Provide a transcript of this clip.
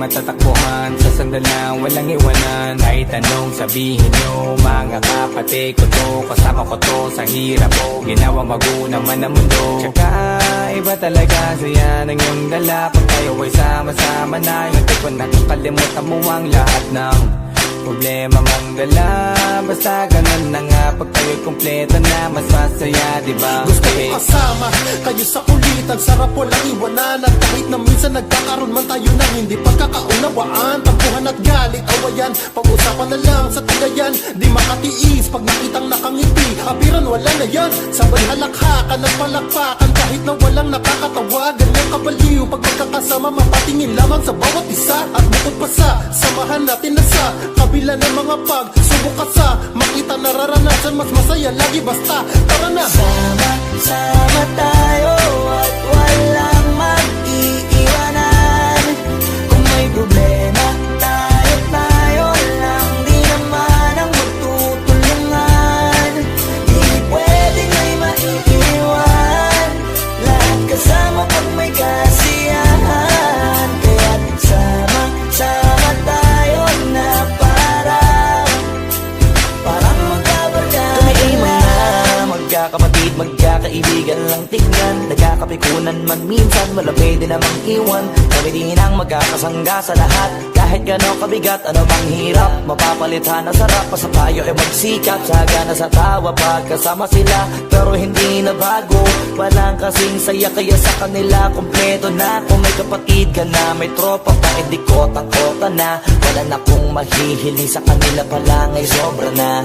matatakbuhan sa sandalang walang iwanan. Kahit anong sabihin nyo, mga kapatid ko to, kasama ko to sa hirap ko, ginawang bago naman ang mundo. Tsaka iba talaga saya ng iyong dala pag tayo ay sama-sama na. Yung tipo nakakalimutan mo ang lahat ng problema mang dala. Basta ganun na nga, pag tayo'y kumpleto na, mas masaya, diba? Gusto ko kasama kayo sa kulitan, sarap walang iwanan. At kahit na minsan nagkakaroon man tayo ng hindi pagkakaunawaan, tampuhan at galit, awayan, pag-usapan na lang sa tagayan. Di makatiis pag nakitang nakangiti, apiran wala na yan. Sabay halakhakan at palakpakan kahit na walang nakakatawa. Ganyang kabaliw pag magkakasama, mapatingin lamang sa bawat isa. At bukod pa sa samahan natin na sa kabila ng mga pagsubok at sa makita nararanasan, mas masaya lagi basta tara na. Sama-sama tayo at walang mag-iiwanan. Kung may problema, tayo lang, di naman ang magtutulungan. Di pwedeng may maiiwan, lahat kasama pag may kasiyahan. Kaya't sama-sama tayo na parang magkabarkada. Kami ay mga magkakapatid, magkakaibigan lang tingnan. Nagkakapikunan man minsan, wala pwede namang iwan. Kami din ang magkakasangga sa lahat. Kahit gano'ng kabigat, ano bang hirap, mapapalitan na sarap. Pa sa tayo ay magsikap, sagana sa tawa pagkasama sila. Pero hindi na bago, walang kasing saya. Kaya sa kanila kompleto na. Kung may kapatid ka na, may tropa pa, edi kotang-kota na. Wala na kong mahihiling, sa kanila pa lang ay sobra na.